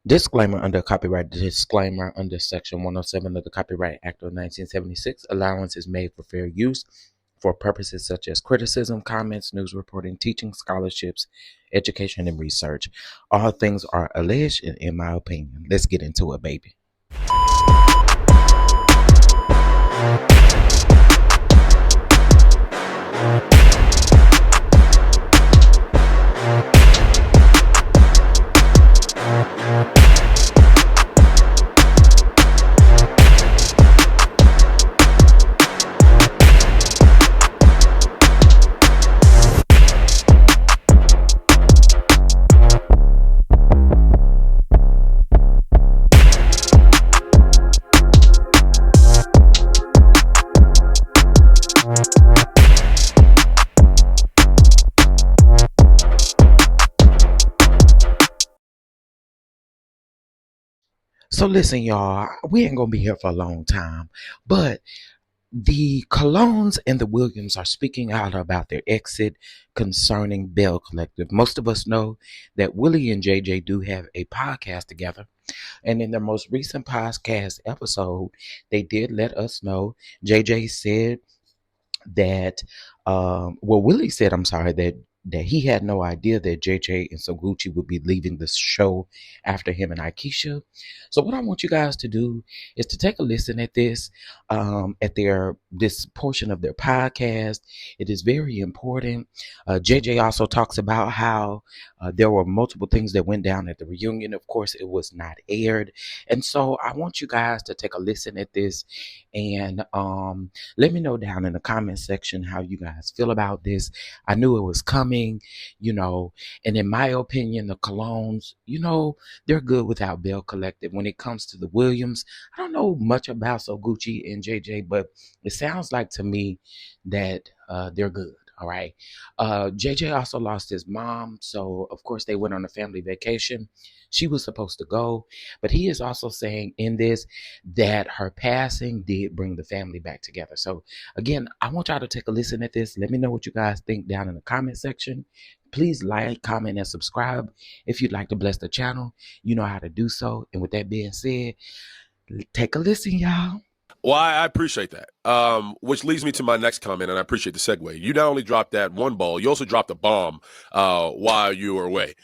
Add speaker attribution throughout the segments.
Speaker 1: Disclaimer under copyright disclaimer under Section 107 of the Copyright Act of 1976. Allowance is made for fair use for purposes such as criticism, comments, news reporting, teaching, scholarships, education, and research. All things are alleged, and in my opinion. Let's get into it, baby. So listen, y'all, we ain't gonna be here for a long time, but the Colognes and the Williams are speaking out about their exit concerning Belle Collective. Most of us know that Willie and JJ do have a podcast together. And in their most recent podcast episode, they did let us know. JJ said that Willie said, I'm sorry, that he had no idea that JJ and Soguchi would be leaving the show after him and Aikisha. So what I want you guys to do is to take a listen at this, at this portion of their podcast. It is very important. JJ also talks about how there were multiple things that went down at the reunion. Of course, it was not aired. And so I want you guys to take a listen at this and let me know down in the comment section how you guys feel about this. I knew it was coming, and in my opinion, the Colognes, they're good without Belle Collective. When it comes to the Williams, I don't know much about Soguchi and JJ, but it sounds like to me that they're good. All right. JJ also lost his mom. So, of course, they went on a family vacation. She was supposed to go. But he is also saying in this that her passing did bring the family back together. So, again, I want y'all to take a listen at this. Let me know what you guys think down in the comment section. Please like, comment, and subscribe. If you'd like to bless the channel, you know how to do so. And with that being said, take a listen, y'all.
Speaker 2: Well, I appreciate that, which leads me to my next comment, and I appreciate the segue. You not only dropped that one ball, you also dropped a bomb while you were away.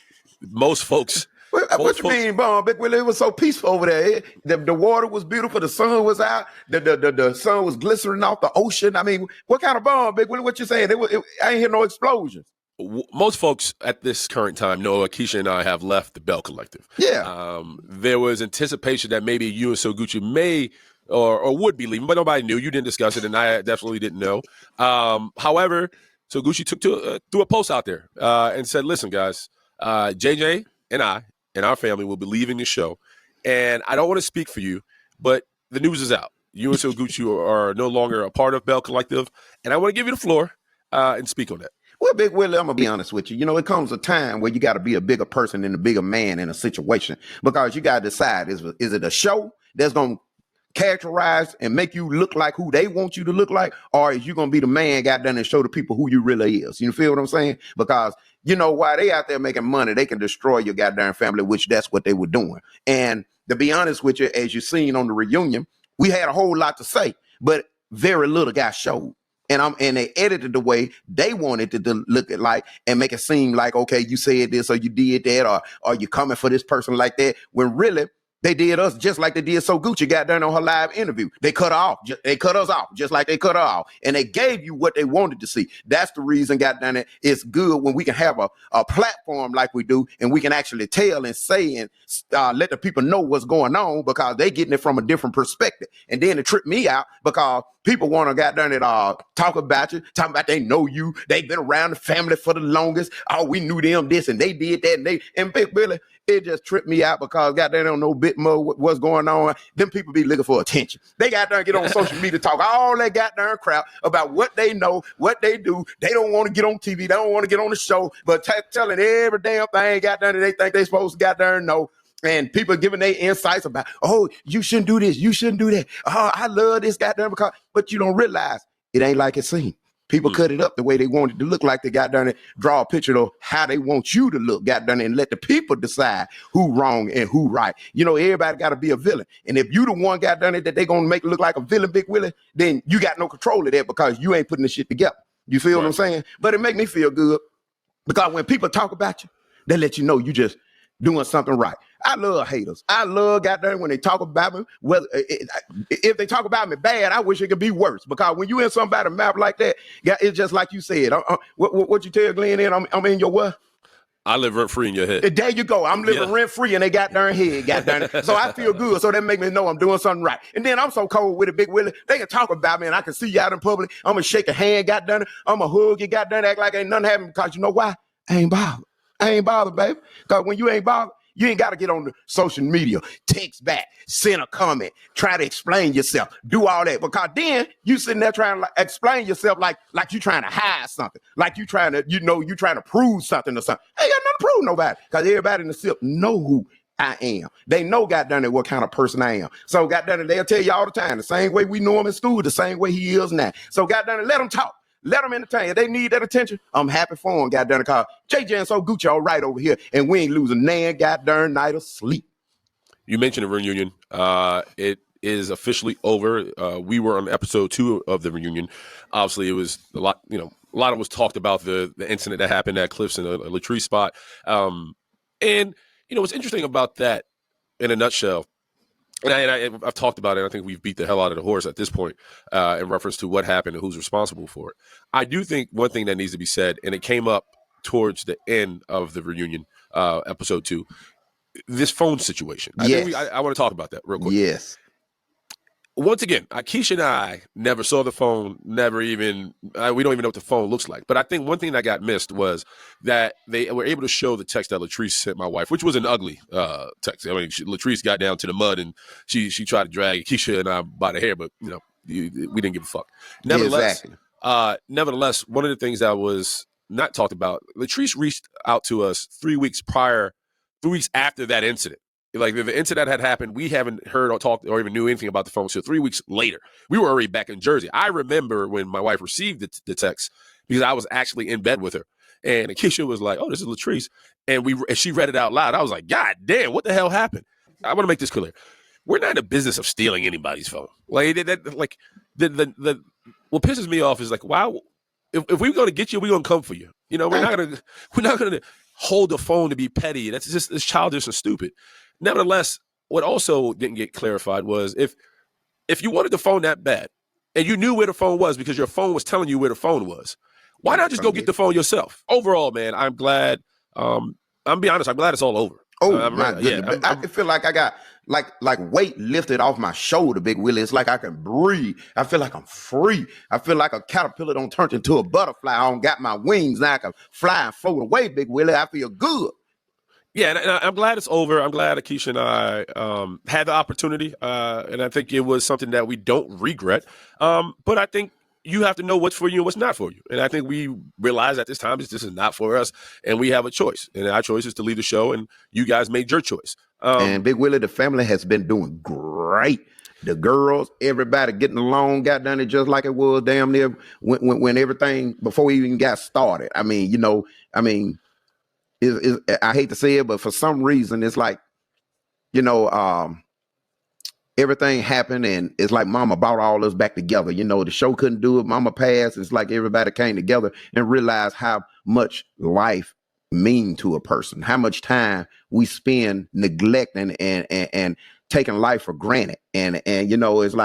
Speaker 2: Most folks...
Speaker 3: What you mean, bomb? Big Willie, it was so peaceful over there. The water was beautiful. The sun was out. The sun was glistening off the ocean. I mean, what kind of bomb, Big Willie? What you saying? I ain't hear no explosions.
Speaker 2: Most folks at this current time know Akeisha and I have left the Belle Collective.
Speaker 3: Yeah.
Speaker 2: There was anticipation that maybe you and Soguchi may or would be leaving, but nobody knew. You didn't discuss it, and I definitely didn't know. However, Soguchi threw a post out there and said, listen, guys, JJ and I and our family will be leaving the show, and I don't want to speak for you, but the news is out. You and Soguchi are no longer a part of Belle Collective, and I want to give you the floor and speak on that.
Speaker 3: Well, Big Willie, I'm going to be honest with you. It comes a time where you got to be a bigger person and a bigger man in a situation, because you got to decide, is it a show that's going to characterize and make you look like who they want you to look like, or is you going to be the man got done and show the people who you really is? You feel what I'm saying? Because while they out there making money, they can destroy your goddamn family, which that's what they were doing. And to be honest with you, as you seen on the reunion, we had a whole lot to say, but very little got showed. And they edited the way they wanted to look at like and make it seem like, okay, you said this or you did that, or you coming for this person like that, when really they did us just like they did Soguchi got done on her live interview. They cut her off. They cut us off just like they cut her off. And they gave you what they wanted to see. That's the reason, got done it. It's good when we can have a platform like we do, and we can actually tell and say and let the people know what's going on, because they getting it from a different perspective. And then it tripped me out because people want to got done it talk about you, talking about they know you, they've been around the family for the longest. Oh, we knew them this and they did that, and Big Billy, it just tripped me out because goddamn don't know a bit more what's going on. Them people be looking for attention. They got to get on social media, talk all that goddamn crap about what they know, what they do. They don't want to get on TV. They don't want to get on the show, but telling every damn thing goddamn that they think they supposed to goddamn know. And people giving their insights about, oh, you shouldn't do this, you shouldn't do that. Oh, I love this goddamn because, but you don't realize it ain't like it seems. People cut it up the way they want it to look like. They got done it, draw a picture of how they want you to look, got done it, and let the people decide who wrong and who right. You know, everybody got to be a villain. And if you the one got done it that they going to make it look like a villain, Big Willie, then you got no control of that because you ain't putting the shit together. You feel what I'm saying? But it make me feel good because when people talk about you, they let you know you just doing something right. I love haters. I love goddamn when they talk about me. Whether if they talk about me bad, I wish it could be worse. Because when you in somebody's mouth like that, it's just like you said. What you tell Glenn? I'm in your what?
Speaker 2: I live rent free in your head.
Speaker 3: There you go. I'm living rent free in they goddamn head. Goddamn. So I feel good. So that make me know I'm doing something right. And then I'm so cold with it, Big Willie. They can talk about me and I can see you out in public. I'm gonna shake a hand, goddamn. I'm gonna hug you, goddamn. Act like ain't nothing happening because you know why? I ain't bothered, baby. Because when you ain't bothered, you ain't got to get on the social media, text back, send a comment, try to explain yourself, do all that. Because then you sitting there trying to explain yourself like you trying to hide something, like you trying to prove something or something. Ain't got nothing to prove nobody. Because everybody in the SIP know who I am. They know goddamn it what kind of person I am. So goddamn it, they'll tell you all the time, the same way we know him in school, the same way he is now. So goddamn it, let them talk. Let them entertain. If they need that attention, I'm happy for them. Goddamn, cause JJ and So Gucci all right over here, and we ain't losing nan goddamn night of sleep.
Speaker 2: You mentioned the reunion. It is officially over. We were on episode 2 of the reunion. Obviously, it was a lot. You know, a lot of was talked about the incident that happened at Cliffs and a Latrice spot. And you know, what's interesting about that, in a nutshell. And I've talked about it. I think we've beat the hell out of the horse at this point in reference to what happened and who's responsible for it. I do think one thing that needs to be said, and it came up towards the end of the reunion, episode 2, this phone situation. I want to talk about that real quick.
Speaker 3: Yes.
Speaker 2: Once again, Keisha and I never saw the phone, we don't even know what the phone looks like. But I think one thing that got missed was that they were able to show the text that Latrice sent my wife, which was an ugly text. I mean, Latrice got down to the mud and she tried to drag Keisha and I by the hair, but you know, we didn't give a fuck. Nevertheless, one of the things that was not talked about, Latrice reached out to us 3 weeks after that incident. Like the incident had happened, we haven't heard or talked or even knew anything about the phone. So 3 weeks later, we were already back in Jersey. I remember when my wife received the text because I was actually in bed with her, and Keisha was like, "Oh, this is Latrice," and she read it out loud. I was like, "God damn, what the hell happened?" I want to make this clear: we're not in the business of stealing anybody's phone. Like the what pisses me off is like, wow, if we're gonna get you, we're gonna come for you. You know, we're not gonna hold the phone to be petty. It's childish and stupid. Nevertheless, what also didn't get clarified was if you wanted the phone that bad and you knew where the phone was because your phone was telling you where the phone was, why not just go get the phone yourself? Overall, man, I'm glad. I'm be honest, I'm glad it's all over.
Speaker 3: Oh my goodness! I feel like I got like weight lifted off my shoulder, Big Willie. It's like I can breathe. I feel like I'm free. I feel like a caterpillar don't turn into a butterfly. I don't got my wings now. I can fly and float away, Big Willie. I feel good.
Speaker 2: Yeah, and I'm glad it's over. I'm glad Keisha and I had the opportunity, and I think it was something that we don't regret. But I think you have to know what's for you and what's not for you. And I think we realize at this time this is not for us, and we have a choice. And our choice is to leave the show, and you guys made your choice.
Speaker 3: And Big Willie, the family has been doing great. The girls, everybody getting along, got done it just like it was damn near when everything, before we even got started. I mean, I hate to say it, but for some reason, it's like, everything happened and it's like Mama brought all us back together. You know, the show couldn't do it. Mama passed. It's like everybody came together and realized how much life mean to a person, how much time we spend neglecting and taking life for granted. And it's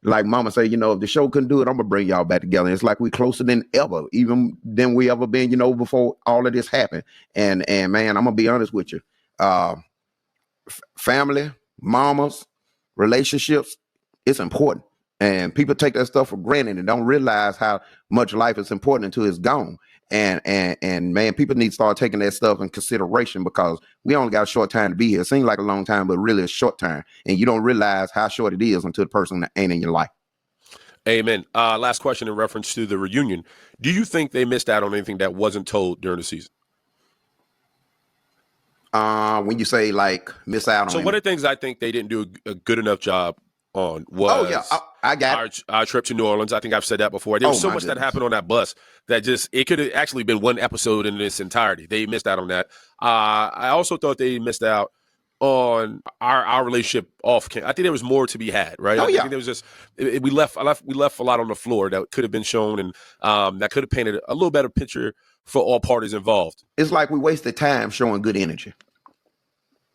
Speaker 3: like Mama say, if the show couldn't do it, I'm gonna bring y'all back together. And it's like we closer than ever, even than we ever been, before all of this happened. And man, I'm gonna be honest with you. Family, mamas, relationships, it's important. And people take that stuff for granted and don't realize how much life is important until it's gone. And man, people need to start taking that stuff in consideration because we only got a short time to be here. It seems like a long time, but really a short time. And you don't realize how short it is until the person ain't in your life.
Speaker 2: Amen. Last question in reference to the reunion. Do you think they missed out on anything that wasn't told during the season?
Speaker 3: When you say like miss out on,
Speaker 2: so one of the things I think they didn't do a good enough job on was,
Speaker 3: I got
Speaker 2: our trip to New Orleans. I think I've said that before. There was so much that happened on that bus that it could have actually been one episode in its entirety. They missed out on that. I also thought they missed out on our relationship off camera. I think there was more to be had, right? I think there was just we left a lot on the floor that could have been shown, and that could have painted a little better picture for all parties involved.
Speaker 3: It's like we wasted time showing good energy.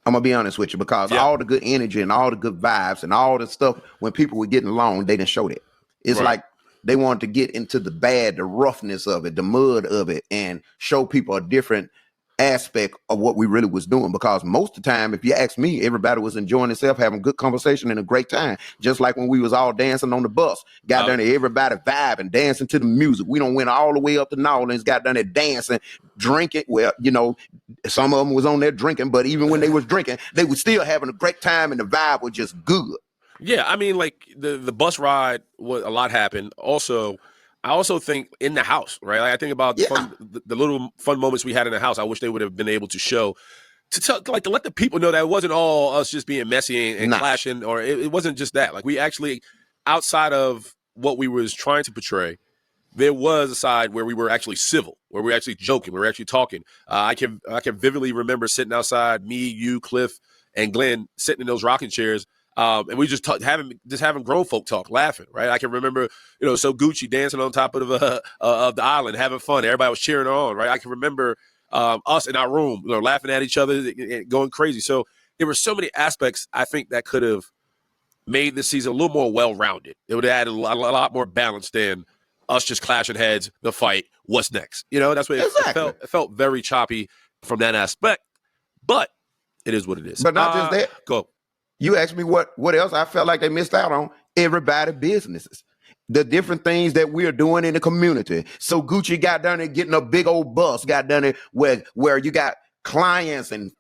Speaker 3: I'm gonna be honest with you, because all the good energy and all the good vibes and all the stuff when people were getting along, they didn't show that. It's like they wanted to get into the bad, the roughness of it, the mud of it, and show people a different aspect of what we really was doing. Because most of the time, if you ask me, everybody was enjoying themselves, having good conversation and a great time. Just like when we was all dancing on the bus, got down there, everybody vibing, dancing to the music. We don't went all the way up to New Orleans, got down there dancing, drinking. Well, you know, some of them was on there drinking, but even when they was drinking, they was still having a great time, and the vibe was just good.
Speaker 2: Yeah, I mean, like the bus ride, a lot happened. Also, I also think in the house, right? Like, I think about the little fun moments we had in the house. I wish they would have been able to show, to let the people know that it wasn't all us just being messy and clashing, or it wasn't just that. Like, we actually, outside of what we was trying to portray, there was a side where we were actually civil, where we were actually joking, we were actually talking. I can vividly remember sitting outside, me, you, Cliff, and Glenn sitting in those rocking chairs. And we just having grown folk talk, laughing, right? I can remember, So Gucci dancing on top of the island, having fun. Everybody was cheering on, right? I can remember us in our room, laughing at each other and going crazy. So there were so many aspects, I think, that could have made this season a little more well-rounded. It would have added a lot more balance than us just clashing heads, the fight, what's next? That's what it felt very choppy from that aspect. But it is what it is.
Speaker 3: But not just that.
Speaker 2: Go.
Speaker 3: You asked me what else I felt like they missed out on. Everybody's businesses. The different things that we're doing in the community. So Gucci got down there getting a big old bus, got down there where you got clients and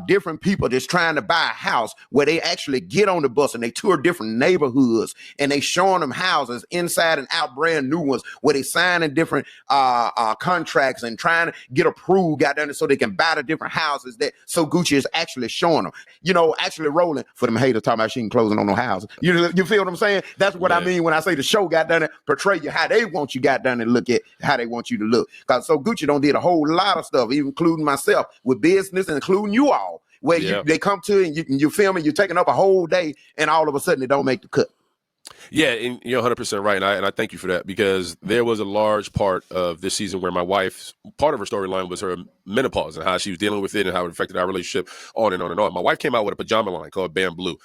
Speaker 3: different people just trying to buy a house, where they actually get on the bus and they tour different neighborhoods and they showing them houses inside and out, brand new ones, where they signing different contracts and trying to get approved, got down there so they can buy the different houses that So Gucci is actually showing them, actually rolling for them haters talking about she ain't closing on no houses. You feel what I'm saying? That's what I mean when I say the show got down there portray you how they want you got down there look at how they want you to look. Because So Gucci don't did a whole lot of stuff, even including myself, with business, including you all, where they come to and you filming, you're taking up a whole day, and all of a sudden it don't make the cut.
Speaker 2: Yeah, and you're 100% right, and I thank you for that, because there was a large part of this season where my wife's part of her storyline was her menopause and how she was dealing with it and how it affected our relationship, on and on and on. My wife came out with a pajama line called Bam Blue,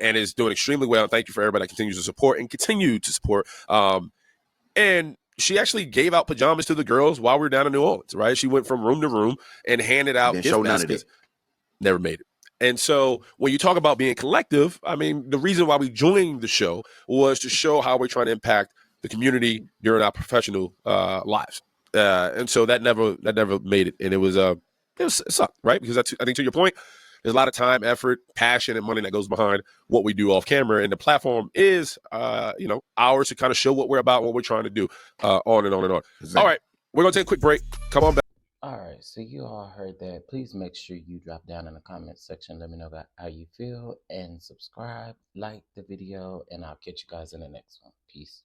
Speaker 2: and is doing extremely well. Thank you for everybody that continues to support and continue to support. And she actually gave out pajamas to the girls while we were down in New Orleans, right? She went from room to room and handed out gift baskets. Never made it. And so when you talk about being collective, I mean, the reason why we joined the show was to show how we're trying to impact the community during our professional lives. And so that never made it. And it sucked, right? Because I think, to your point, there's a lot of time, effort, passion, and money that goes behind what we do off camera. And the platform is, ours to kind of show what we're about, what we're trying to do, on and on and on. Exactly. All right, we're going to take a quick break. Come on back.
Speaker 1: All right, so you all heard that. Please make sure you drop down in the comment section. Let me know about how you feel, and subscribe, like the video, and I'll catch you guys in the next one. Peace.